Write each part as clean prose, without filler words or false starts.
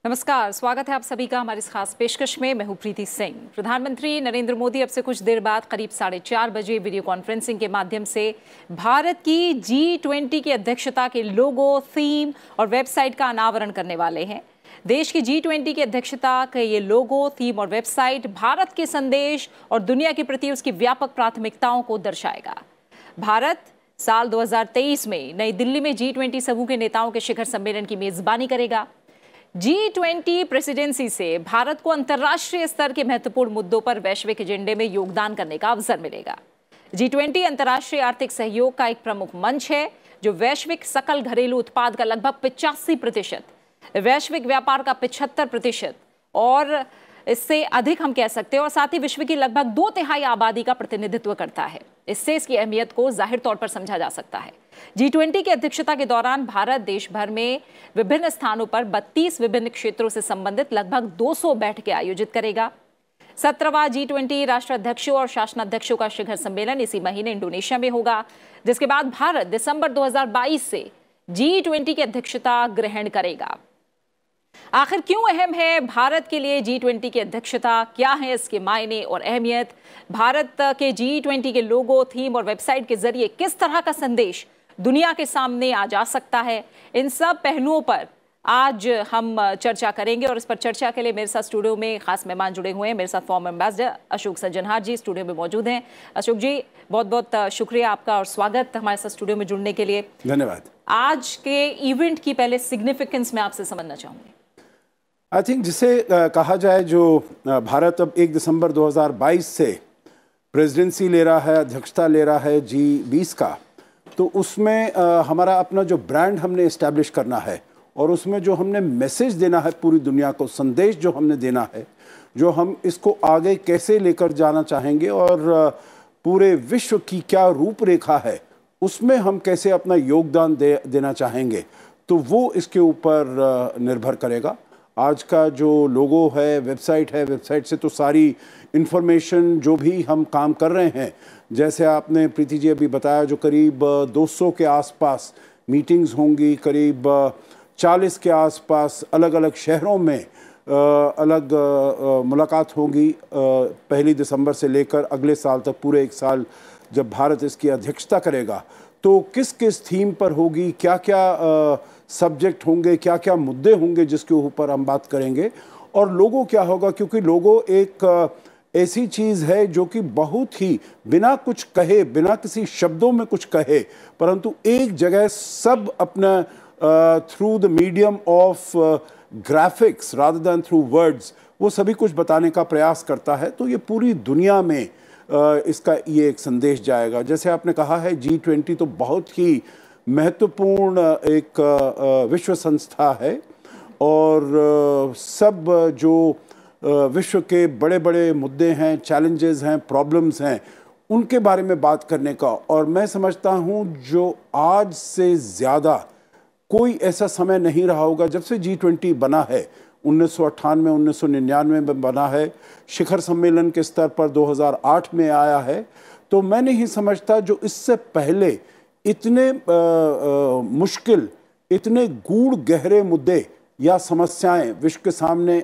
नमस्कार, स्वागत है आप सभी का हमारी इस खास पेशकश में। मैं हूं प्रीति सिंह। प्रधानमंत्री नरेंद्र मोदी अब से कुछ देर बाद करीब 4:30 बजे वीडियो कॉन्फ्रेंसिंग के माध्यम से भारत की G20 की अध्यक्षता के लोगो, थीम और वेबसाइट का अनावरण करने वाले हैं। देश की G20 की अध्यक्षता के ये लोगो, थीम और वेबसाइट भारत के संदेश और दुनिया के प्रति उसकी व्यापक प्राथमिकताओं को दर्शाएगा। भारत साल 2023 में नई दिल्ली में G20 समूह के नेताओं के शिखर सम्मेलन की मेजबानी करेगा। G20 प्रेसिडेंसी से भारत को अंतर्राष्ट्रीय स्तर के महत्वपूर्ण मुद्दों पर वैश्विक एजेंडे में योगदान करने का अवसर मिलेगा। G20 अंतर्राष्ट्रीय आर्थिक सहयोग का एक प्रमुख मंच है जो वैश्विक सकल घरेलू उत्पाद का लगभग 85%, वैश्विक व्यापार का 75% और इससे अधिक हम कह सकते हैं, और साथ ही विश्व की लगभग 2/3 आबादी का प्रतिनिधित्व करता है। इससे इसकी अहमियत को जाहिर तौर पर समझा जा सकता है। G20 की अध्यक्षता के दौरान भारत देश भर में विभिन्न स्थानों पर 32 विभिन्न क्षेत्रों से संबंधित लगभग 200 बैठकें आयोजित करेगा। 17वां G20 राष्ट्राध्यक्षों और शासनाध्यक्षों का शिखर सम्मेलन इसी महीने इंडोनेशिया में होगा, जिसके बाद भारत दिसंबर 2022 से G20 की अध्यक्षता ग्रहण करेगा। आखिर क्यों अहम है भारत के लिए G20 की अध्यक्षता, क्या है इसके मायने और अहमियत, भारत के G20 के लोगो, थीम और वेबसाइट के जरिए किस तरह का संदेश दुनिया के सामने आ जा सकता है, इन सब पहलुओं पर आज हम चर्चा करेंगे। और इस पर चर्चा के लिए मेरे साथ स्टूडियो में खास मेहमान जुड़े हुए हैं। मेरे साथ फॉर्मर एम्बेसडर अशोक सज्जनहार जी स्टूडियो में मौजूद हैं। अशोक जी, बहुत बहुत शुक्रिया आपका और स्वागत हमारे साथ स्टूडियो में जुड़ने के लिए। धन्यवाद। आज के इवेंट की पहले सिग्निफिकेंस मैं आपसे समझना चाहूंगी। आई थिंक जिसे कहा जाए, जो भारत अब 1 दिसंबर 2022 से प्रेसिडेंसी ले रहा है, अध्यक्षता ले रहा है G20 का, तो उसमें हमारा अपना जो ब्रांड हमने इस्टेब्लिश करना है और उसमें जो हमने मैसेज देना है पूरी दुनिया को, संदेश जो हमने देना है, जो हम इसको आगे कैसे लेकर जाना चाहेंगे और पूरे विश्व की क्या रूपरेखा है, उसमें हम कैसे अपना योगदान देना चाहेंगे, तो वो इसके ऊपर निर्भर करेगा। आज का जो लोगो है, वेबसाइट से तो सारी इन्फॉर्मेशन जो भी हम काम कर रहे हैं, जैसे आपने प्रीति जी अभी बताया, जो करीब 200 के आसपास मीटिंग्स होंगी, करीब 40 के आसपास अलग अलग शहरों में अलग मुलाकात होगी 1 दिसंबर से लेकर अगले साल तक, पूरे 1 साल जब भारत इसकी अध्यक्षता करेगा, तो किस किस थीम पर होगी, क्या क्या सब्जेक्ट होंगे, क्या क्या मुद्दे होंगे जिसके ऊपर हम बात करेंगे, और लोगो क्या होगा, क्योंकि लोगो एक ऐसी चीज़ है जो कि बहुत ही बिना कुछ कहे, बिना किसी शब्दों में कुछ कहे, परंतु एक जगह सब अपना through the medium of graphics rather than through words वो सभी कुछ बताने का प्रयास करता है। तो ये पूरी दुनिया में इसका ये एक संदेश जाएगा। जैसे आपने कहा है, G20 तो बहुत ही महत्वपूर्ण एक विश्व संस्था है और सब जो विश्व के बड़े बड़े मुद्दे हैं, चैलेंजेस हैं, प्रॉब्लम्स हैं, उनके बारे में बात करने का, और मैं समझता हूँ जो आज से ज़्यादा कोई ऐसा समय नहीं रहा होगा जब से G20 बना है। 1998 1999 में बना है, शिखर सम्मेलन के स्तर पर 2008 में आया है। तो मैं नहीं समझता जो इससे पहले इतने मुश्किल, इतने गूढ़ गहरे मुद्दे या समस्याएं विश्व के सामने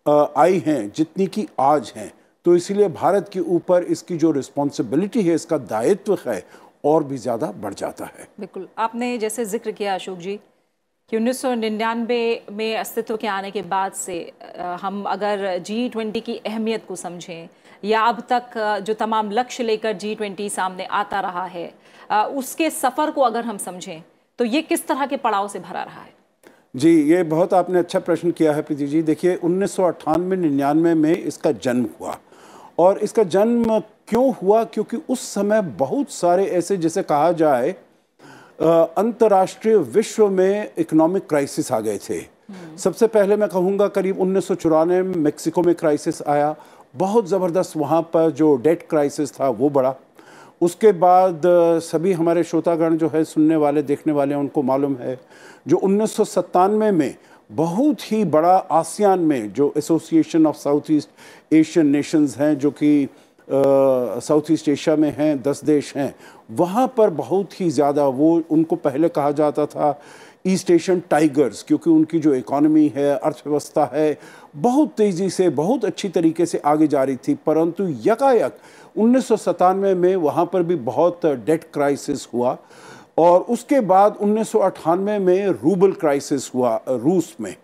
आई हैं जितनी की आज हैं। तो इसीलिए भारत के ऊपर इसकी जो रिस्पॉन्सिबिलिटी है, इसका दायित्व है, और भी ज़्यादा बढ़ जाता है। बिल्कुल, आपने जैसे जिक्र किया अशोक जी कि 1999 में अस्तित्व के आने के बाद से हम अगर G20 की अहमियत को समझें या अब तक जो तमाम लक्ष्य लेकर G20 सामने आता रहा है, उसके सफ़र को अगर हम समझें, तो ये किस तरह के पड़ाव से भरा रहा है? जी, ये बहुत आपने अच्छा प्रश्न किया है प्रीति जी। देखिए, 1998-99 में इसका जन्म हुआ, और इसका जन्म क्यों हुआ, क्योंकि उस समय बहुत सारे ऐसे, जैसे कहा जाए, अंतर्राष्ट्रीय विश्व में इकोनॉमिक क्राइसिस आ गए थे। सबसे पहले मैं कहूँगा करीब 1994 में मेक्सिको में क्राइसिस आया, बहुत ज़बरदस्त, वहाँ पर जो डेट क्राइसिस था वो बढ़ा। उसके बाद सभी हमारे श्रोतागण जो है, सुनने वाले, देखने वाले, उनको मालूम है जो 1997 में बहुत ही बड़ा आसियान में जो association of south east Asian Nations हैं, जो कि साउथ ईस्ट एशिया में हैं, 10 देश हैं, वहाँ पर बहुत ही ज़्यादा वो उनको पहले कहा जाता था ईस्ट एशियन टाइगर्स, क्योंकि उनकी जो इकोनॉमी है, अर्थव्यवस्था है, बहुत तेज़ी से, बहुत अच्छी तरीके से आगे जा रही थी। परंतु यकायक 1997 में वहाँ पर भी बहुत डेट क्राइसिस हुआ और उसके बाद 1998 में रूबल क्राइसिस हुआ रूस में।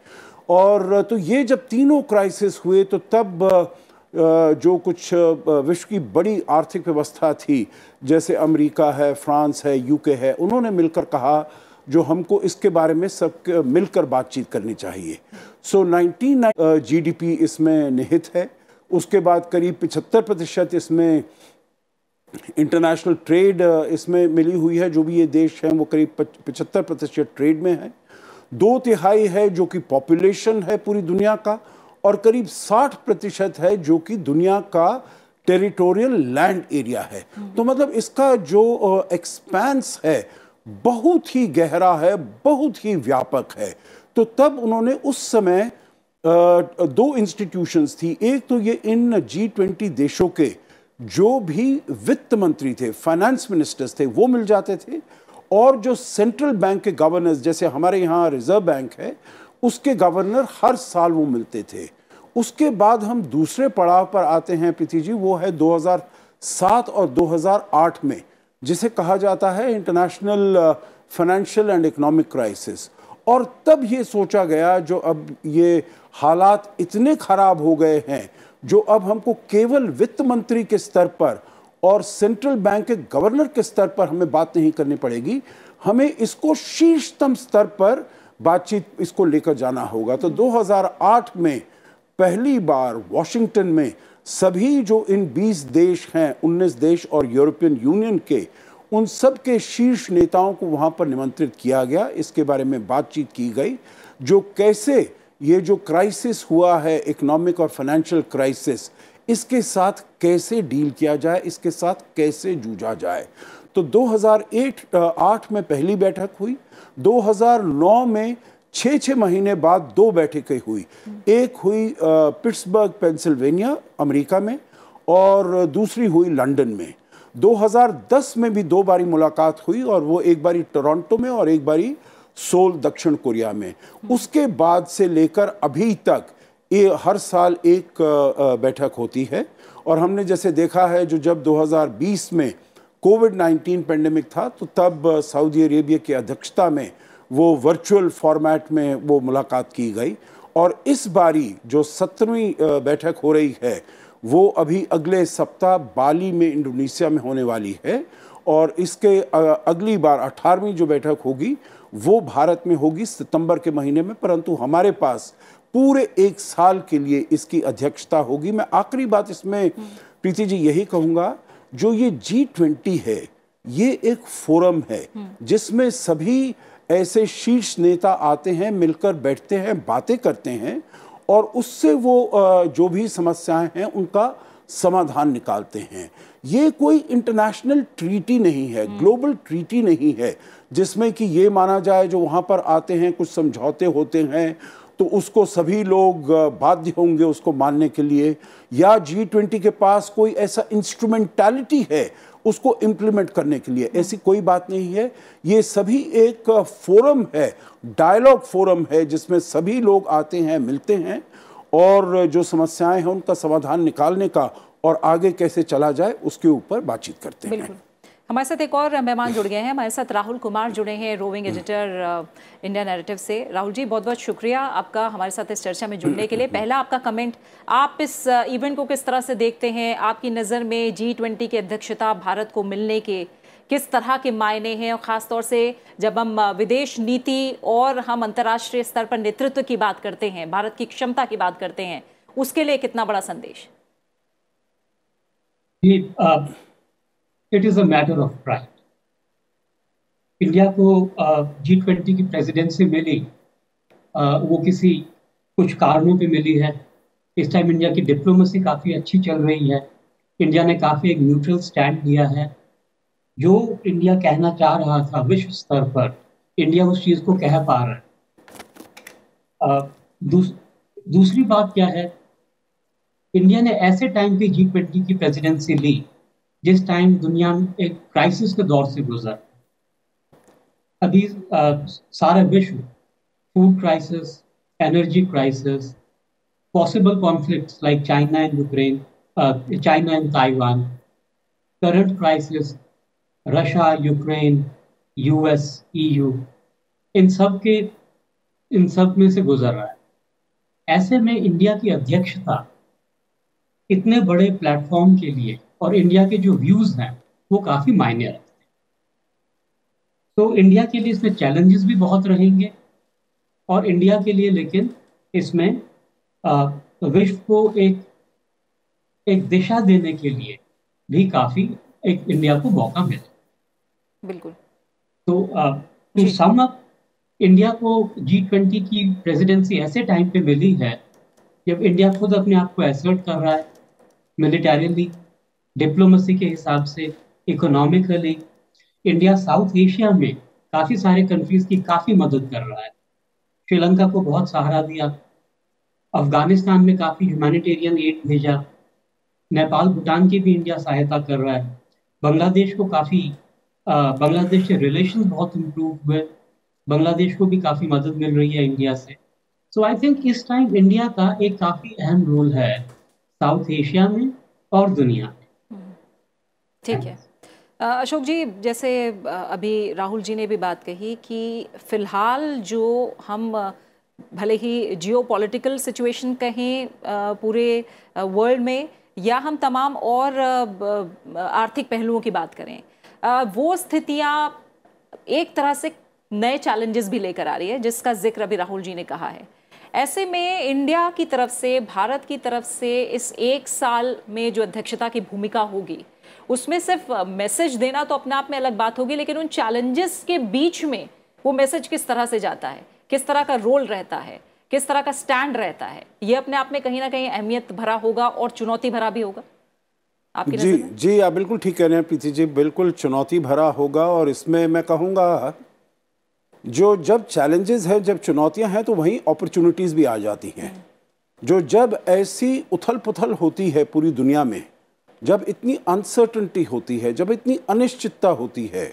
और तो ये जब तीनों क्राइसिस हुए तो तब जो कुछ विश्व की बड़ी आर्थिक व्यवस्था थी, जैसे अमेरिका है, फ्रांस है, यूके है, उन्होंने मिलकर कहा जो हमको इसके बारे में सब मिलकर बातचीत करनी चाहिए। सो 19 जीडीपी इसमें निहित है। उसके बाद करीब 75% इसमें इंटरनेशनल ट्रेड इसमें मिली हुई है। जो भी ये देश हैं वो करीब 75% ट्रेड में है। 2/3 है जो कि पॉपुलेशन है पूरी दुनिया का, और करीब 60% है जो कि दुनिया का टेरिटोरियल लैंड एरिया है। तो मतलब इसका जो एक्सपेंस है बहुत ही गहरा है, बहुत ही व्यापक है। तो तब उन्होंने उस समय 2 इंस्टीट्यूशंस थी। एक तो ये इन G20 देशों के जो भी वित्त मंत्री थे, फाइनेंस मिनिस्टर्स थे, वो मिल जाते थे, और जो सेंट्रल बैंक के गवर्नर्स, जैसे हमारे यहाँ रिजर्व बैंक है, उसके गवर्नर हर साल वो मिलते थे। उसके बाद हम दूसरे पड़ाव पर आते हैं प्रीति जी, वो है 2007 और 2008 में, जिसे कहा जाता है international financial and economic crisis. और तब ये सोचा गया जो अब ये हालात इतने खराब हो गए हैं, जो अब हमको केवल वित्त मंत्री के स्तर पर और सेंट्रल बैंक के गवर्नर के स्तर पर हमें बात नहीं करनी पड़ेगी, हमें इसको शीर्षतम स्तर पर बातचीत इसको लेकर जाना होगा। तो 2008 में पहली बार वॉशिंगटन में सभी जो इन 20 देश हैं, 19 देश और यूरोपियन यूनियन के, उन सब के शीर्ष नेताओं को वहाँ पर निमंत्रित किया गया। इसके बारे में बातचीत की गई, जो कैसे ये जो क्राइसिस हुआ है, इकोनॉमिक और फाइनेंशियल क्राइसिस, इसके साथ कैसे डील किया जाए, इसके साथ कैसे जूझा जाए। तो 2008 में पहली बैठक हुई। 2009 में 6 महीने बाद 2 बैठकें हुई। एक हुई पिट्सबर्ग पेंसिल्वेनिया अमेरिका में, और दूसरी हुई लंदन में। 2010 में भी 2 बारी मुलाकात हुई, और वो एक बारी टोरंटो में और एक बारी सोल दक्षिण कोरिया में। उसके बाद से लेकर अभी तक ये हर साल एक बैठक होती है। और हमने जैसे देखा है, जो जब 2020 में कोविड-19 पेंडेमिक था, तो तब सऊदी अरेबिया की अध्यक्षता में वो वर्चुअल फॉर्मेट में वो मुलाकात की गई। और इस बारी जो 17वीं बैठक हो रही है, वो अभी अगले सप्ताह बाली में इंडोनेशिया में होने वाली है। और इसके अगली बार 18वीं जो बैठक होगी वो भारत में होगी सितंबर के महीने में। परंतु हमारे पास पूरे 1 साल के लिए इसकी अध्यक्षता होगी। मैं आखिरी बात इसमें प्रीति जी यही कहूँगा, जो ये G20 है, ये एक फोरम है जिसमें सभी ऐसे शीर्ष नेता आते हैं, मिलकर बैठते हैं, बातें करते हैं, और उससे वो जो भी समस्याएं हैं उनका समाधान निकालते हैं। ये कोई इंटरनेशनल ट्रीटी नहीं है, ग्लोबल ट्रीटी नहीं है, जिसमें कि ये माना जाए जो वहाँ पर आते हैं कुछ समझौते होते हैं तो उसको सभी लोग बाध्य होंगे उसको मानने के लिए, या G20 के पास कोई ऐसा इंस्ट्रूमेंटैलिटी है उसको इम्प्लीमेंट करने के लिए। ऐसी कोई बात नहीं है। ये सभी एक फोरम है, डायलॉग फोरम है, जिसमें सभी लोग आते हैं, मिलते हैं, और जो समस्याएं हैं उनका समाधान निकालने का और आगे कैसे चला जाए उसके ऊपर बातचीत करते हैं। बिल्कुल। हमारे साथ एक और मेहमान जुड़ गए हैं। हमारे साथ राहुल कुमार जुड़े हैं, रोविंग एडिटर इंडिया नैरेटिव से। राहुल जी, बहुत बहुत शुक्रिया आपका हमारे साथ इस चर्चा में जुड़ने के लिए। पहला आपका कमेंट, आप इस इवेंट को किस तरह से देखते हैं? आपकी नज़र में G20 की अध्यक्षता भारत को मिलने के किस तरह के मायने हैं, और ख़ासतौर से जब हम विदेश नीति और हम अंतर्राष्ट्रीय स्तर पर नेतृत्व की बात करते हैं, भारत की क्षमता की बात करते हैं, उसके लिए कितना बड़ा संदेश? It is a matter of pride. India को G20 की प्रेसिडेंसी मिली, वो किसी कुछ कारणों पे मिली है। इस टाइम इंडिया की डिप्लोमेसी काफ़ी अच्छी चल रही है। इंडिया ने काफ़ी एक न्यूट्रल स्टैंड लिया है। जो इंडिया कहना चाह रहा था विश्व स्तर पर, इंडिया उस चीज़ को कह पा रहा है। दूसरी बात क्या है इंडिया ने ऐसे टाइम पे G20 की प्रेसिडेंसी ली जिस टाइम दुनिया एक क्राइसिस के दौर से गुजर। अभी सारा विश्व food crisis, energy crisis, possible conflicts like China and Ukraine, China and Taiwan, current crisis Russia, Ukraine, US, EU, इन सब में से गुजर रहा है। ऐसे में इंडिया की अध्यक्षता इतने बड़े प्लेटफॉर्म के लिए और इंडिया के जो व्यूज हैं वो काफी मायने रखते हैं। तो इंडिया के लिए इसमें चैलेंजेस भी बहुत रहेंगे और इंडिया के लिए लेकिन इसमें विश्व को एक दिशा देने के लिए भी काफी एक इंडिया को मौका मिले। बिल्कुल। तो सम अप, इंडिया को G20 की प्रेसिडेंसी ऐसे टाइम पे मिली है जब इंडिया खुद अपने आप को एसर्ट कर रहा है, मिलिटरीली, डिप्लोमेसी के हिसाब से, इकोनॉमिकली। इंडिया साउथ एशिया में काफी सारे कंट्रीज की काफी मदद कर रहा है। श्रीलंका को बहुत सहारा दिया, अफगानिस्तान में काफी ह्यूमैनिटेरियन एड भेजा, नेपाल भूटान की भी इंडिया सहायता कर रहा है, बांग्लादेश को काफी बांग्लादेश से रिलेशन बहुत इम्प्रूव हुए, बांग्लादेश को भी काफी मदद मिल रही है इंडिया से। सो आई थिंक इस टाइम इंडिया का एक काफी अहम रोल है साउथ एशिया में और दुनिया में। ठीक है अशोक जी, जैसे अभी राहुल जी ने भी बात कही कि फिलहाल जो हम भले ही जियोपॉलिटिकल सिचुएशन कहें पूरे वर्ल्ड में, या हम तमाम और आर्थिक पहलुओं की बात करें, वो स्थितियां एक तरह से नए चैलेंजेस भी लेकर आ रही है, जिसका जिक्र अभी राहुल जी ने कहा है। ऐसे में इंडिया की तरफ से, भारत की तरफ से इस एक साल में जो अध्यक्षता की भूमिका होगी, उसमें सिर्फ मैसेज देना तो अपने आप में अलग बात होगी, लेकिन उन चैलेंजेस के बीच में वो मैसेज किस तरह से जाता है, किस तरह का रोल रहता है, किस तरह का स्टैंड रहता है, ये अपने आप में कहीं ना कहीं अहमियत भरा होगा और चुनौती भरा भी होगा। आपकी जी जी, आप बिल्कुल ठीक कह रहे हैं प्रीति जी, बिल्कुल चुनौती भरा होगा। और इसमें मैं कहूँगा जो जब चैलेंजेस हैं, जब चुनौतियां हैं, तो वहीं अपॉर्चुनिटीज़ भी आ जाती हैं। जो जब ऐसी उथल पुथल होती है पूरी दुनिया में, जब इतनी अनसर्टनिटी होती है, जब इतनी अनिश्चितता होती है,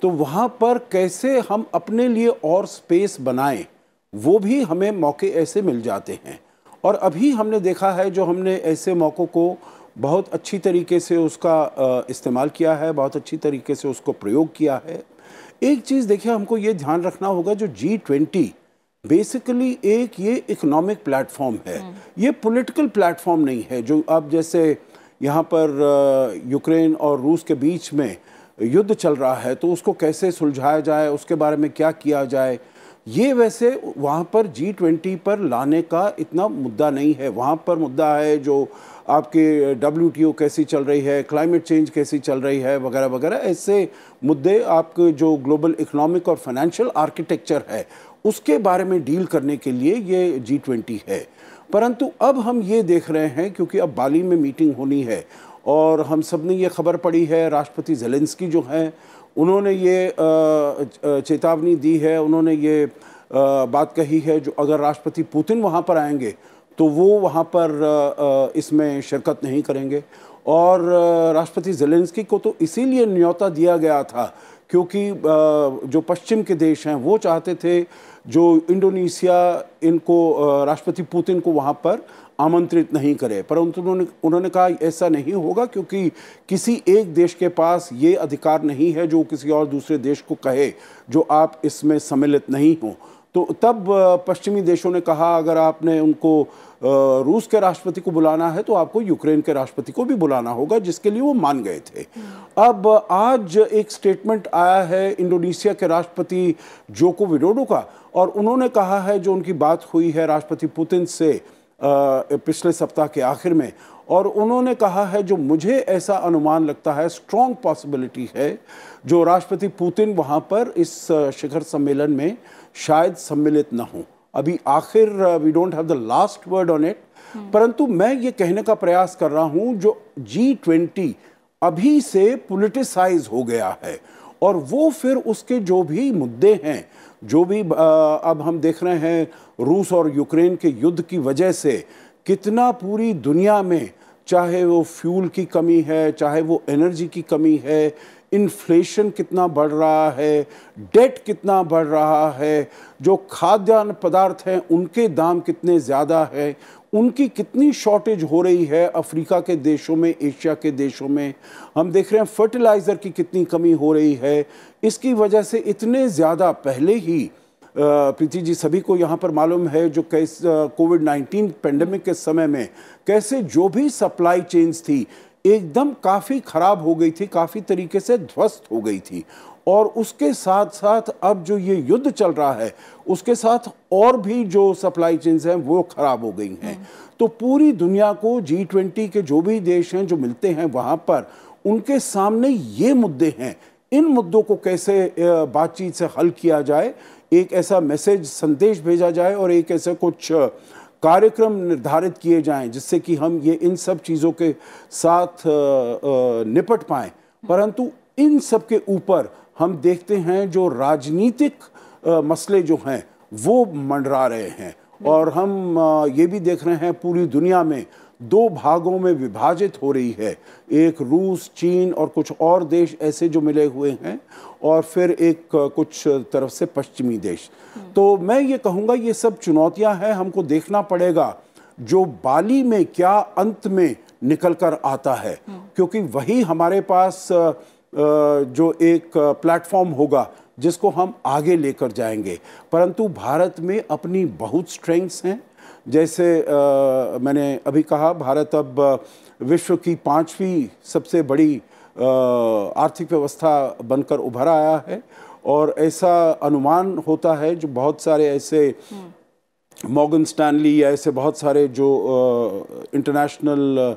तो वहाँ पर कैसे हम अपने लिए और स्पेस बनाएं, वो भी हमें मौके ऐसे मिल जाते हैं। और अभी हमने देखा है, जो हमने ऐसे मौक़ों को बहुत अच्छी तरीके से उसका इस्तेमाल किया है, बहुत अच्छी तरीके से उसको प्रयोग किया है। एक चीज़ देखिए, हमको ये ध्यान रखना होगा, जो G20 बेसिकली एक ये इकोनॉमिक प्लेटफॉर्म है, ये पॉलिटिकल प्लेटफॉर्म नहीं है। जो अब जैसे यहाँ पर यूक्रेन और रूस के बीच में युद्ध चल रहा है, तो उसको कैसे सुलझाया जाए, उसके बारे में क्या किया जाए, ये वैसे वहाँ पर G20 पर लाने का इतना मुद्दा नहीं है। वहाँ पर मुद्दा है जो आपके WTO कैसी चल रही है, क्लाइमेट चेंज कैसी चल रही है, वगैरह वगैरह, ऐसे मुद्दे आपके जो ग्लोबल इकोनॉमिक और फाइनेंशियल आर्किटेक्चर है उसके बारे में डील करने के लिए ये G20 है। परंतु अब हम ये देख रहे हैं, क्योंकि अब बाली में मीटिंग होनी है और हम सब ने ये खबर पड़ी है, राष्ट्रपति ज़ेलेंस्की जो हैं उन्होंने ये चेतावनी दी है, उन्होंने ये बात कही है, जो अगर राष्ट्रपति पुतिन वहाँ पर आएंगे तो वो वहाँ पर इसमें शिरकत नहीं करेंगे। और राष्ट्रपति ज़ेलेंस्की को तो इसीलिए न्योता दिया गया था क्योंकि जो पश्चिम के देश हैं वो चाहते थे, जो इंडोनेशिया इनको राष्ट्रपति पुतिन को वहाँ पर आमंत्रित नहीं करे, परंतु उन्होंने कहा ऐसा नहीं होगा, क्योंकि किसी एक देश के पास ये अधिकार नहीं है जो किसी और दूसरे देश को कहे जो आप इसमें सम्मिलित नहीं हो। तो तब पश्चिमी देशों ने कहा, अगर आपने उनको रूस के राष्ट्रपति को बुलाना है तो आपको यूक्रेन के राष्ट्रपति को भी बुलाना होगा, जिसके लिए वो मान गए थे। अब आज एक स्टेटमेंट आया है इंडोनेशिया के राष्ट्रपति जोको विडोडो का, और उन्होंने कहा है, जो उनकी बात हुई है राष्ट्रपति पुतिन से पिछले सप्ताह के आखिर में, और उन्होंने कहा है, जो मुझे ऐसा अनुमान लगता है, स्ट्रॉन्ग पॉसिबिलिटी है, जो राष्ट्रपति पुतिन वहाँ पर इस शिखर सम्मेलन में शायद सम्मिलित न हो। अभी आखिर we don't have the last word on it, परंतु मैं ये कहने का प्रयास कर रहा हूँ, जो G20 अभी से पॉलिटिसाइज हो गया है, और वो फिर उसके जो भी मुद्दे हैं, जो भी अब हम देख रहे हैं रूस और यूक्रेन के युद्ध की वजह से कितना पूरी दुनिया में, चाहे वो फ्यूल की कमी है, चाहे वो एनर्जी की कमी है, इन्फ्लेशन कितना बढ़ रहा है, डेट कितना बढ़ रहा है, जो खाद्यान्न पदार्थ हैं उनके दाम कितने ज़्यादा है, उनकी कितनी शॉर्टेज हो रही है अफ्रीका के देशों में, एशिया के देशों में। हम देख रहे हैं फर्टिलाइज़र की कितनी कमी हो रही है। इसकी वजह से इतने ज़्यादा पहले ही प्रीति जी सभी को यहाँ पर मालूम है जो कैसे कोविड-19 पेंडेमिक के समय में कैसे जो भी सप्लाई चेन्स थी एकदम काफ़ी ख़राब हो गई थी, काफ़ी तरीके से ध्वस्त हो गई थी। और उसके साथ साथ अब जो ये युद्ध चल रहा है उसके साथ और भी जो सप्लाई चेन्स हैं वो ख़राब हो गई हैं। तो पूरी दुनिया को G20 के जो भी देश हैं जो मिलते हैं वहाँ पर उनके सामने ये मुद्दे हैं। इन मुद्दों को कैसे बातचीत से हल किया जाए, एक ऐसा मैसेज संदेश भेजा जाए और एक ऐसे कुछ कार्यक्रम निर्धारित किए जाएं जिससे कि हम ये इन सब चीज़ों के साथ निपट पाएं। परंतु इन सब के ऊपर हम देखते हैं जो राजनीतिक मसले जो हैं वो मंडरा रहे हैं और हम ये भी देख रहे हैं पूरी दुनिया में दो भागों में विभाजित हो रही है। एक रूस, चीन और कुछ और देश ऐसे जो मिले हुए हैं और फिर एक कुछ तरफ से पश्चिमी देश। तो मैं ये कहूँगा ये सब चुनौतियां हैं, हमको देखना पड़ेगा जो बाली में क्या अंत में निकल कर आता है, क्योंकि वही हमारे पास जो एक प्लेटफॉर्म होगा जिसको हम आगे लेकर जाएंगे। परंतु भारत में अपनी बहुत स्ट्रेंथ्स हैं। जैसे मैंने अभी कहा, भारत अब विश्व की 5वीं सबसे बड़ी आर्थिक व्यवस्था बनकर उभर आया है और ऐसा अनुमान होता है जो बहुत सारे ऐसे मॉर्गन स्टैनली या ऐसे बहुत सारे जो इंटरनेशनल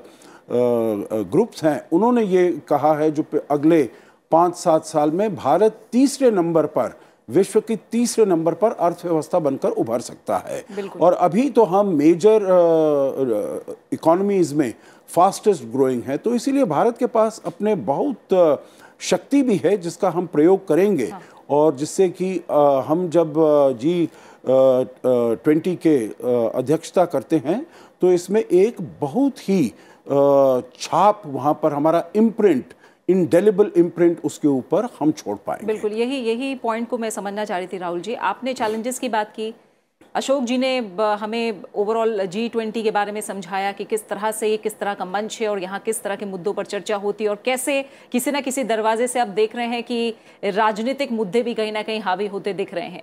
ग्रुप्स हैं उन्होंने ये कहा है जो अगले 5-7 साल में भारत तीसरे नंबर पर, विश्व की तीसरे नंबर पर अर्थव्यवस्था बनकर उभर सकता है। और अभी तो हम मेजर इकोनॉमीज में फास्टेस्ट ग्रोइंग है। तो इसीलिए भारत के पास अपने बहुत शक्ति भी है जिसका हम प्रयोग करेंगे और जिससे कि हम जब G20 के अध्यक्षता करते हैं तो इसमें एक बहुत ही छाप वहाँ पर हमारा इम्प्रिंट, इंडेलिबल इम्प्रिंट उसके ऊपर हम छोड़ पाएंगे। बिल्कुल, यही पॉइंट को मैं समझना चाह रही थी राहुल जी। आपने चैलेंजेस की बात की, अशोक जी ने हमें ओवरऑल G20 के बारे में समझाया कि किस तरह से ये किस तरह का मंच है और यहाँ किस तरह के मुद्दों पर चर्चा होती है और कैसे किसी ना किसी दरवाजे से आप देख रहे हैं कि राजनीतिक मुद्दे भी कहीं ना कहीं हावी होते दिख रहे हैं।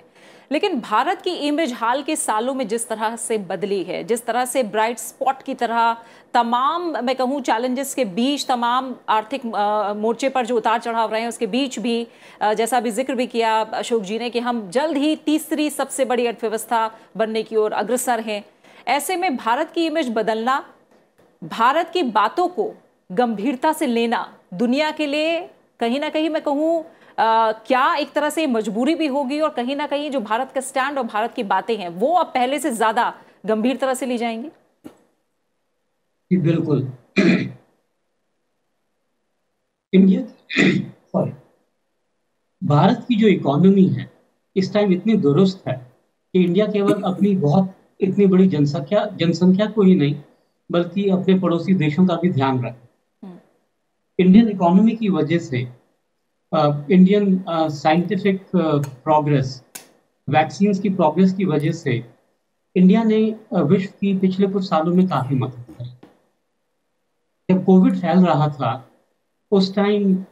लेकिन भारत की इमेज हाल के सालों में जिस तरह से बदली है, जिस तरह से ब्राइट स्पॉट की तरह तमाम, मैं कहूँ चैलेंजेस के बीच, तमाम आर्थिक मोर्चे पर जो उतार चढ़ाव रहे हैं उसके बीच भी जैसा अभी जिक्र भी किया अशोक जी ने कि हम जल्द ही तीसरी सबसे बड़ी अर्थव्यवस्था बनने की ओर अग्रसर हैं। ऐसे में भारत की इमेज बदलना, भारत की बातों को गंभीरता से लेना दुनिया के लिए कहीं ना कहीं मैं कहूँ क्या एक तरह से मजबूरी भी होगी और कहीं ना कहीं जो भारत का स्टैंड और भारत की बातें हैं वो अब पहले से ज्यादा गंभीर तरह से ली जाएंगी? बिल्कुल। इंडिया सॉरी भारत की जो इकोनॉमी है इस टाइम इतनी दुरुस्त है कि इंडिया केवल अपनी बहुत इतनी बड़ी जनसंख्या को ही नहीं बल्कि अपने पड़ोसी देशों का भी ध्यान रखे। इंडियन इकोनॉमी की वजह से इंडियन साइंटिफिक प्रोग्रेस, वैक्सीन्स की प्रोग्रेस की वजह से इंडिया ने विश्व की पिछले कुछ सालों में काफी मदद करी। जब कोविड फैल रहा था उस टाइम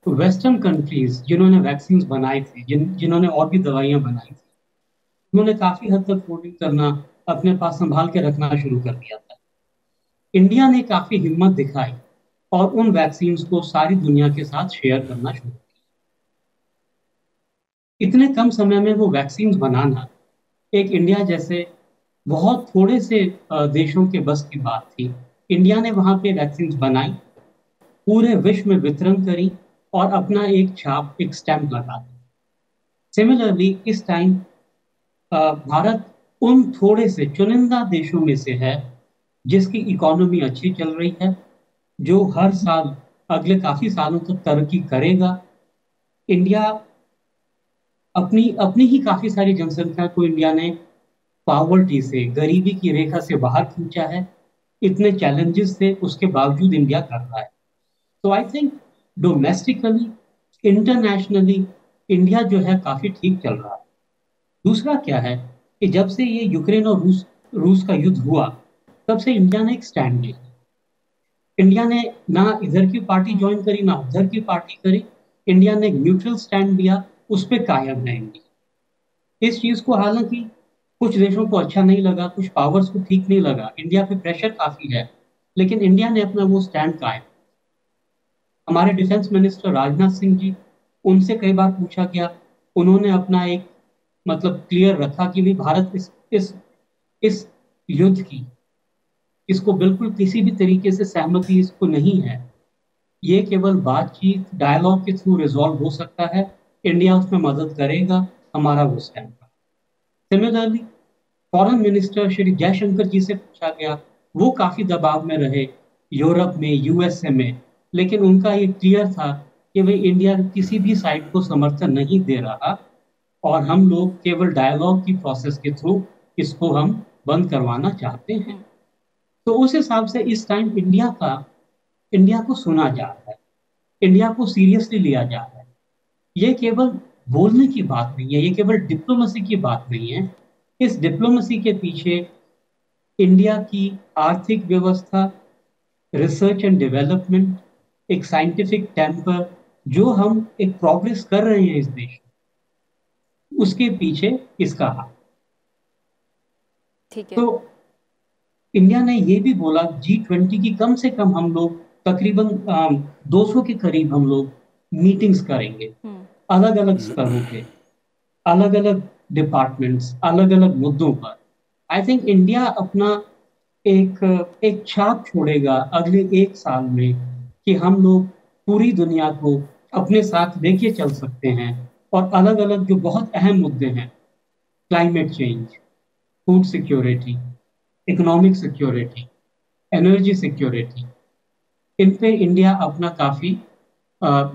वेस्टर्न कंट्रीज जिन्होंने वैक्सीन्स बनाए थे, जिन्होंने और भी दवाइयां बनाई थी, उन्होंने काफी हद तक होल्डिंग करना, अपने पास संभाल के रखना शुरू कर दिया था। इंडिया ने काफी हिम्मत दिखाई और उन वैक्सीन्स को सारी दुनिया के साथ शेयर करना शुरू किया। इतने कम समय में वो वैक्सीन्स बनाना एक इंडिया जैसे बहुत थोड़े से देशों के बस की बात थी। इंडिया ने वहां पे वैक्सीन्स बनाई, पूरे विश्व में वितरण करी और अपना एक छाप, एक स्टैंप लगा दी। सिमिलरली इस टाइम भारत उन थोड़े से चुनिंदा देशों में से है जिसकी इकोनॉमी अच्छी चल रही है, जो हर साल अगले काफी सालों तक तरक्की करेगा। इंडिया अपनी ही काफी सारी जनसंख्या को इंडिया ने पॉवर्टी से, गरीबी की रेखा से बाहर खींचा है। इतने चैलेंजेस थे, उसके बावजूद इंडिया कर रहा है। तो I think domestically, internationally India जो है काफी ठीक चल रहा है। दूसरा क्या है कि जब से ये यूक्रेन और रूस का युद्ध हुआ, तब से इंडिया ने एक स्टैंड लिया। इंडिया ने ना इधर की पार्टी ज्वाइन करी ना उधर की पार्टी करी। इंडिया ने एक न्यूट्रल स्टैंड लिया, उस पर कायम है इंडिया। इस चीज को हालांकि कुछ देशों को अच्छा नहीं लगा, कुछ पावर्स को ठीक नहीं लगा, इंडिया पे प्रेशर काफी है, लेकिन इंडिया ने अपना वो स्टैंड कायम। हमारे डिफेंस मिनिस्टर राजनाथ सिंह जी, उनसे कई बार पूछा गया, उन्होंने अपना एक मतलब क्लियर रखा कि भी भारत इस युद्ध की, इसको बिल्कुल किसी भी तरीके से सहमति इसको नहीं है। ये केवल बातचीत, डायलॉग के थ्रू रिजॉल्व हो सकता है। इंडिया उसमें मदद करेगा, हमारा वो स्टैंड है। Similarly foreign minister Shri Jaishankar ji से पूछा गया, वो काफी दबाव में रहे यूरोप में, यूएसए में, लेकिन उनका ये क्लियर था कि भाई इंडिया किसी भी साइड को समर्थन नहीं दे रहा और हम लोग केवल डायलॉग की प्रोसेस के थ्रू इसको हम बंद करवाना चाहते हैं। तो उस हिसाब से इस टाइम इंडिया को सुना जा रहा है, इंडिया को सीरियसली लिया जा रहा है। ये केवल बोलने की बात नहीं है, ये केवल डिप्लोमेसी की बात नहीं है। इस डिप्लोमेसी के पीछे इंडिया की आर्थिक व्यवस्था, रिसर्च एंड डेवलपमेंट, एक साइंटिफिक टेम्पर, जो हम एक प्रोग्रेस कर रहे हैं इस देश में, उसके पीछे इसका हाथ। ठीक है। तो इंडिया ने ये भी बोला G20 की कम से कम हम लोग तकरीबन 200 के करीब हम लोग मीटिंग्स करेंगे, अलग अलग स्तरों पे, अलग अलग डिपार्टमेंट्स, अलग अलग मुद्दों पर। आई थिंक इंडिया अपना एक छाप छोड़ेगा अगले 1 साल में कि हम लोग पूरी दुनिया को अपने साथ लेके चल सकते हैं और अलग अलग जो बहुत अहम मुद्दे हैं, climate change, food security, economic security, energy security, इन पे इंडिया अपना काफी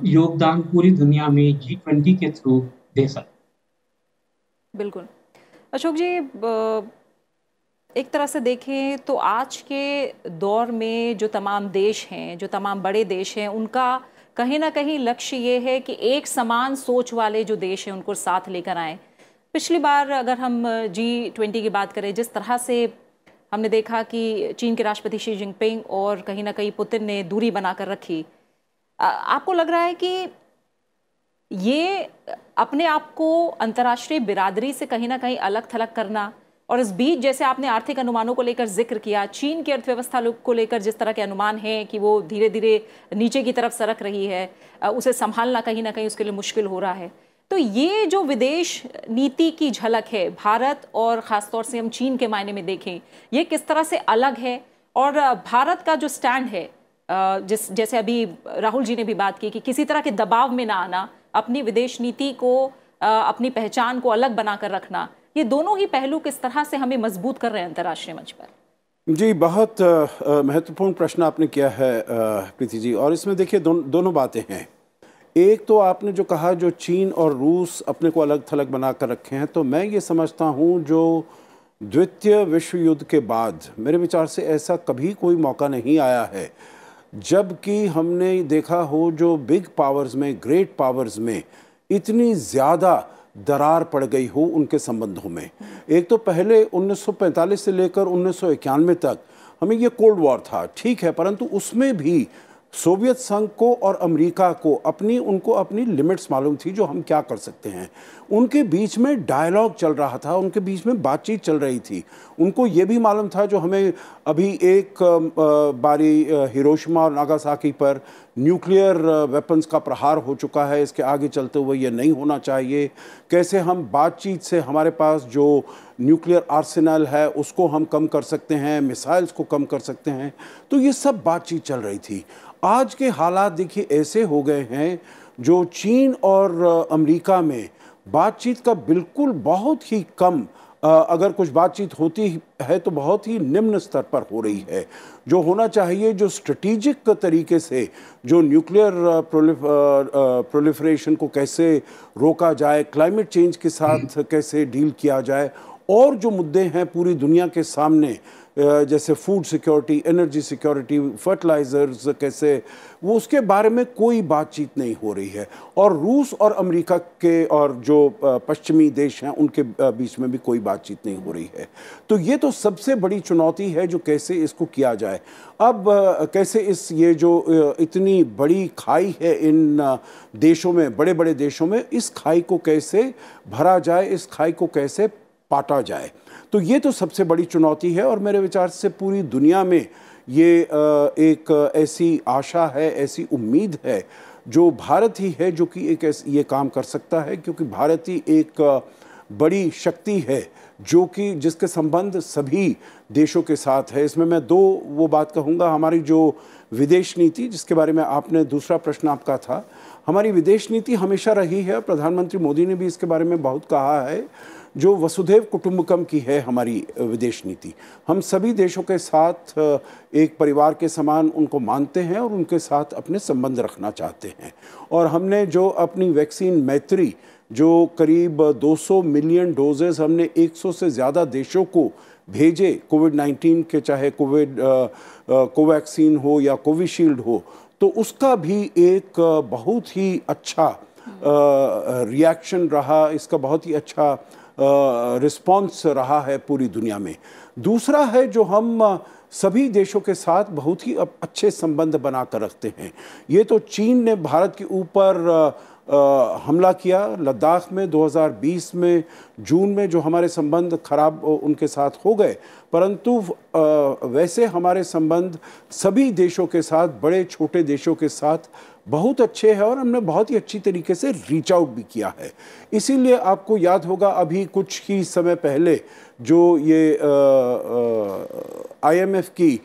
योगदान पूरी दुनिया में G20 के थ्रू दे सकता। बिल्कुल। अशोक जी, एक तरह से देखें तो आज के दौर में जो तमाम देश हैं, जो तमाम बड़े देश हैं, उनका कहीं ना कहीं लक्ष्य ये है कि एक समान सोच वाले जो देश हैं उनको साथ लेकर आएं। पिछली बार अगर हम G20 की बात करें, जिस तरह से हमने देखा कि चीन के राष्ट्रपति शी जिनपिंग और कहीं ना कहीं पुतिन ने दूरी बनाकर रखी, आपको लग रहा है कि ये अपने आप को अंतर्राष्ट्रीय बिरादरी से कहीं ना कहीं अलग थलग करना, और इस बीच जैसे आपने आर्थिक अनुमानों को लेकर जिक्र किया, चीन की अर्थव्यवस्था को लेकर जिस तरह के अनुमान हैं कि वो धीरे धीरे नीचे की तरफ सरक रही है, उसे संभालना कहीं ना कहीं उसके लिए मुश्किल हो रहा है। तो ये जो विदेश नीति की झलक है भारत और ख़ासतौर से हम चीन के मायने में देखें, ये किस तरह से अलग है, और भारत का जो स्टैंड है, जैसे अभी राहुल जी ने भी बात की कि किसी तरह के दबाव में ना आना, अपनी विदेश नीति को, अपनी पहचान को अलग बनाकर रखना, ये दोनों ही पहलू किस तरह से हमें मजबूत कर रहे हैं अंतर्राष्ट्रीय मंच पर? जी, बहुत महत्वपूर्ण प्रश्न आपने किया है प्रीति जी, और इसमें देखिए दोनों बातें हैं। एक तो आपने जो कहा, जो चीन और रूस अपने को अलग थलग बना कर रखे हैं, तो मैं ये समझता हूँ जो द्वितीय विश्व युद्ध के बाद मेरे विचार से ऐसा कभी कोई मौका नहीं आया है जबकि हमने देखा हो जो बिग पावर्स में, ग्रेट पावर्स में इतनी ज़्यादा दरार पड़ गई हो उनके संबंधों में। एक तो पहले 1945 से लेकर 1991 तक हमें ये कोल्ड वॉर था, ठीक है, परंतु उसमें भी सोवियत संघ को और अमेरिका को उनको अपनी लिमिट्स मालूम थी, जो हम क्या कर सकते हैं। उनके बीच में डायलॉग चल रहा था, उनके बीच में बातचीत चल रही थी। उनको ये भी मालूम था, जो हमें अभी एक बारी हिरोशिमा और नागासाकी पर न्यूक्लियर वेपन्स का प्रहार हो चुका है, इसके आगे चलते हुए ये नहीं होना चाहिए। कैसे हम बातचीत से हमारे पास जो न्यूक्लियर आर्सेनल है उसको हम कम कर सकते हैं, मिसाइल्स को कम कर सकते हैं। तो ये सब बातचीत चल रही थी। आज के हालात देखिए ऐसे हो गए हैं, जो चीन और अमेरिका में बातचीत का बिल्कुल बहुत ही कम, अगर कुछ बातचीत होती है तो बहुत ही निम्न स्तर पर हो रही है। जो होना चाहिए, जो स्ट्रेटेजिक तरीके से जो न्यूक्लियर प्रोलिफरेशन को कैसे रोका जाए, क्लाइमेट चेंज के साथ कैसे डील किया जाए, और जो मुद्दे हैं पूरी दुनिया के सामने, जैसे food security, energy security, fertilizers कैसे, वो उसके बारे में कोई बातचीत नहीं हो रही है। और रूस और अमेरिका के और जो पश्चिमी देश हैं उनके बीच में भी कोई बातचीत नहीं हो रही है। तो ये तो सबसे बड़ी चुनौती है जो कैसे इसको किया जाए। अब कैसे ये जो इतनी बड़ी खाई है इन देशों में, बड़े बड़े देशों में, इस खाई को कैसे भरा जाए, इस खाई को कैसे पाटा जाए, तो ये तो सबसे बड़ी चुनौती है। और मेरे विचार से पूरी दुनिया में ये एक ऐसी आशा है, ऐसी उम्मीद है जो भारत ही है जो कि ये काम कर सकता है, क्योंकि भारत ही एक बड़ी शक्ति है जो कि जिसके संबंध सभी देशों के साथ है। इसमें मैं वो बात कहूँगा, हमारी जो विदेश नीति, जिसके बारे में आपने दूसरा प्रश्न आपका था, हमारी विदेश नीति हमेशा रही है, प्रधानमंत्री मोदी ने भी इसके बारे में बहुत कहा है, जो वसुधैव कुटुंबकम की है हमारी विदेश नीति। हम सभी देशों के साथ एक परिवार के समान उनको मानते हैं और उनके साथ अपने संबंध रखना चाहते हैं। और हमने जो अपनी वैक्सीन मैत्री, जो करीब 200 मिलियन डोजेस हमने 100 से ज़्यादा देशों को भेजे कोविड-19 के, चाहे कोवैक्सीन हो या कोविशील्ड हो, तो उसका भी एक बहुत ही अच्छा रिएक्शन रहा, इसका बहुत ही अच्छा रिस्पॉन्स रहा है पूरी दुनिया में। दूसरा है जो हम सभी देशों के साथ बहुत ही अच्छे संबंध बना कर रखते हैं। ये तो चीन ने भारत के ऊपर हमला किया लद्दाख में 2020 में जून में, जो हमारे संबंध खराब उनके साथ हो गए, परंतु वैसे हमारे संबंध सभी देशों के साथ, बड़े छोटे देशों के साथ बहुत अच्छे हैं और हमने बहुत ही अच्छी तरीके से रीच आउट भी किया है। इसीलिए आपको याद होगा अभी कुछ ही समय पहले जो ये IMF की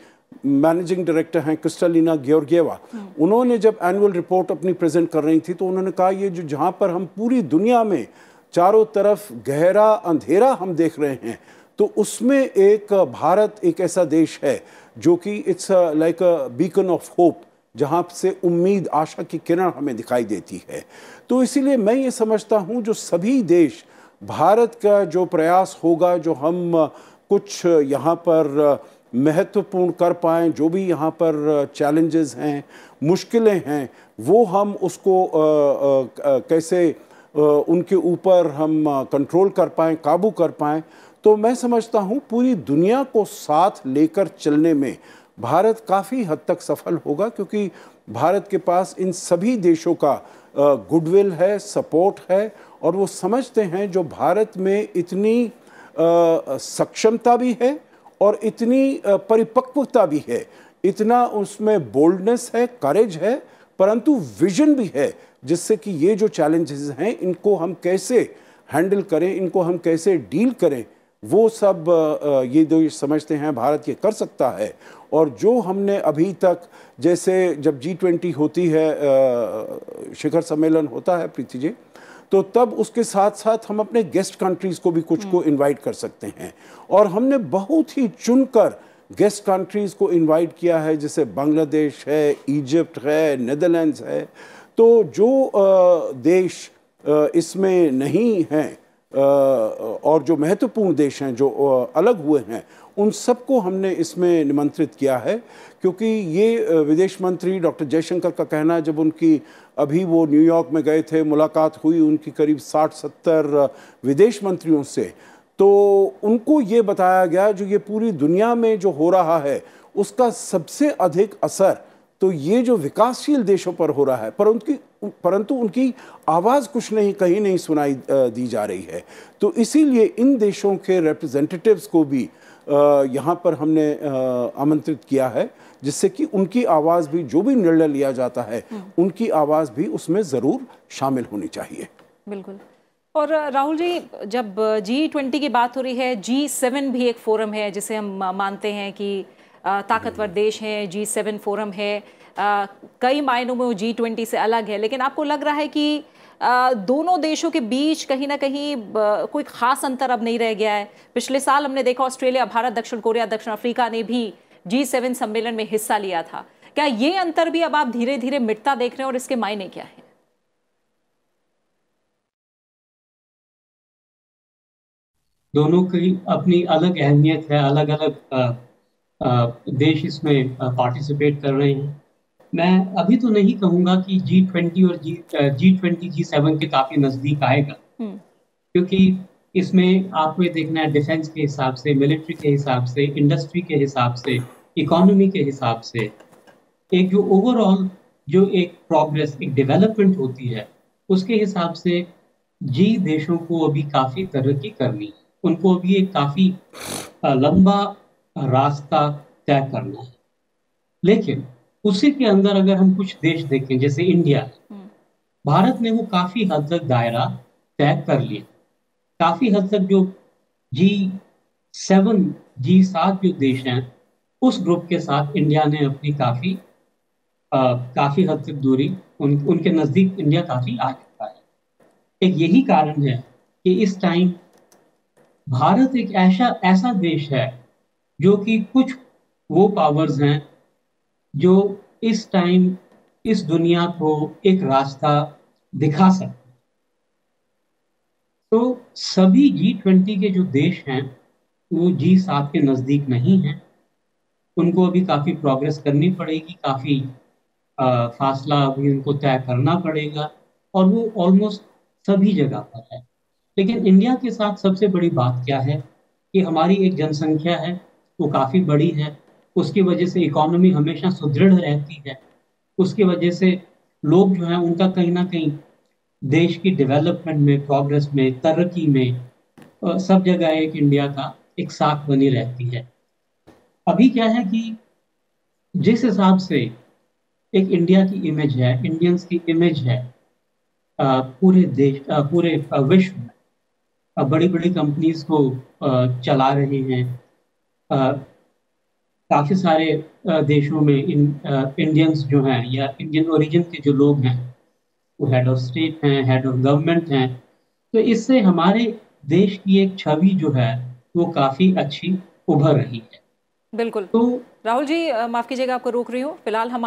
मैनेजिंग डायरेक्टर हैं क्रिस्टलिना गेorgieva, उन्होंने जब एनुअल रिपोर्ट अपनी प्रेजेंट कर रही थी तो उन्होंने कहा ये जो जहाँ पर हम पूरी दुनिया में चारों तरफ गहरा अंधेरा हम देख रहे हैं, तो उसमें एक भारत एक ऐसा देश है जो कि it's like a beacon of hope, जहाँ से उम्मीद, आशा की किरण हमें दिखाई देती है। तो इसीलिए मैं ये समझता हूँ जो सभी देश, भारत का जो प्रयास होगा, जो हम कुछ यहाँ पर महत्वपूर्ण कर पाएँ, जो भी यहाँ पर चैलेंजेस हैं, मुश्किलें हैं, वो हम उसको कैसे उनके ऊपर हम कंट्रोल कर पाएँ, काबू कर पाएँ। तो मैं समझता हूँ पूरी दुनिया को साथ लेकर चलने में भारत काफ़ी हद तक सफल होगा, क्योंकि भारत के पास इन सभी देशों का गुडविल है, सपोर्ट है, और वो समझते हैं जो भारत में इतनी सक्षमता भी है और इतनी परिपक्वता भी है, इतना उसमें बोल्डनेस है, करेज है, परंतु विजन भी है, जिससे कि ये जो चैलेंजेस हैं इनको हम कैसे हैंडल करें, इनको हम कैसे डील करें, वो सब ये दो समझते हैं भारत ये कर सकता है। और जो हमने अभी तक, जैसे जब G20 होती है, शिखर सम्मेलन होता है प्रीति जी, तो तब उसके साथ साथ हम अपने गेस्ट कंट्रीज़ को भी कुछ को इनवाइट कर सकते हैं। और हमने बहुत ही चुनकर गेस्ट कंट्रीज़ को इनवाइट किया है, जैसे बांग्लादेश है, इजिप्ट है, नीदरलैंड्स है। तो जो देश इसमें नहीं हैं और जो महत्वपूर्ण देश हैं, जो अलग हुए हैं, उन सबको हमने इसमें निमंत्रित किया है। क्योंकि ये विदेश मंत्री डॉक्टर जयशंकर का कहना है, जब उनकी अभी वो न्यूयॉर्क में गए थे, मुलाकात हुई उनकी करीब 60-70 विदेश मंत्रियों से, तो उनको ये बताया गया जो ये पूरी दुनिया में जो हो रहा है उसका सबसे अधिक असर तो ये जो विकासशील देशों पर हो रहा है, परंतु उनकी आवाज़ कुछ नहीं, कहीं नहीं सुनाई दी जा रही है। तो इसीलिए इन देशों के रिप्रेजेंटेटिव्स को भी यहाँ पर हमने आमंत्रित किया है, जिससे कि उनकी आवाज़ भी, जो भी निर्णय लिया जाता है, उनकी आवाज़ भी उसमें ज़रूर शामिल होनी चाहिए। बिल्कुल। और राहुल जी, जब G20 की बात हो रही है, G7 भी एक फोरम है जिसे हम मानते हैं कि ताकतवर देश हैं, G7 फोरम है, कई मायनों में वो G20 से अलग है, लेकिन आपको लग रहा है कि दोनों देशों के बीच कहीं ना कहीं कोई खास अंतर अब नहीं रह गया है? पिछले साल हमने देखा ऑस्ट्रेलिया, भारत, दक्षिण कोरिया, दक्षिण अफ्रीका ने भी G7 सम्मेलन में हिस्सा लिया था। क्या ये अंतर भी अब आप धीरे धीरे मिटता देख रहे हैं और इसके मायने क्या है? दोनों की अपनी अलग अहमियत है, अलग अलग देश इसमें पार्टिसिपेट कर रहे हैं। मैं अभी तो नहीं कहूंगा कि G20 और G20 G7 के काफी नजदीक आएगा, क्योंकि इसमें आपको ये देखना है डिफेंस के हिसाब से, मिलिट्री के हिसाब से, इंडस्ट्री के हिसाब से, इकोनॉमी के हिसाब से, एक जो ओवरऑल जो एक प्रोग्रेस, एक डेवलपमेंट होती है, उसके हिसाब से जी देशों को अभी काफी तरक्की करनी है। उनको अभी एक काफी लंबा रास्ता तय करना है। लेकिन उसी के अंदर अगर हम कुछ देश देखें, जैसे इंडिया, भारत ने वो काफी हद तक दायरा तय कर लिया। काफी हद तक जो G7 G7 जो देश हैं, उस ग्रुप के साथ इंडिया ने अपनी काफी हद तक दूरी, उनके नजदीक इंडिया काफी आ चुका है। एक यही कारण है कि इस टाइम भारत एक ऐसा देश है जो कि कुछ वो पावर्स हैं जो इस टाइम इस दुनिया को एक रास्ता दिखा सकते। तो सभी G20 के जो देश हैं वो G7 के नजदीक नहीं हैं। उनको अभी काफी प्रोग्रेस करनी पड़ेगी, काफी फासला अभी उनको तय करना पड़ेगा, और वो ऑलमोस्ट सभी जगह पर है। लेकिन इंडिया के साथ सबसे बड़ी बात क्या है कि हमारी एक जनसंख्या है, वो काफी बड़ी है। उसकी वजह से इकोनॉमी हमेशा सुदृढ़ रहती है। उसकी वजह से लोग जो हैं उनका कहीं ना कहीं देश की डेवलपमेंट में, प्रोग्रेस में, तरक्की में सब जगह एक इंडिया का एक साथ बनी रहती है। अभी क्या है कि जिस हिसाब से एक इंडिया की इमेज है, इंडियंस की इमेज है पूरे देश, पूरे विश्व में, बड़ी बड़ी कंपनीज को चला रहे हैं। काफी सारे देशों में इंडियंस जो हैं या इंडियन ओरिजिन के जो लोग हैं वो हेड ऑफ स्टेट हैं, हेड ऑफ गवर्नमेंट हैं। तो इससे हमारे देश की एक छवि जो है वो काफी अच्छी उभर रही है। बिल्कुल। तो राहुल जी, माफ कीजिएगा आपको रोक रही हूँ। फिलहाल हम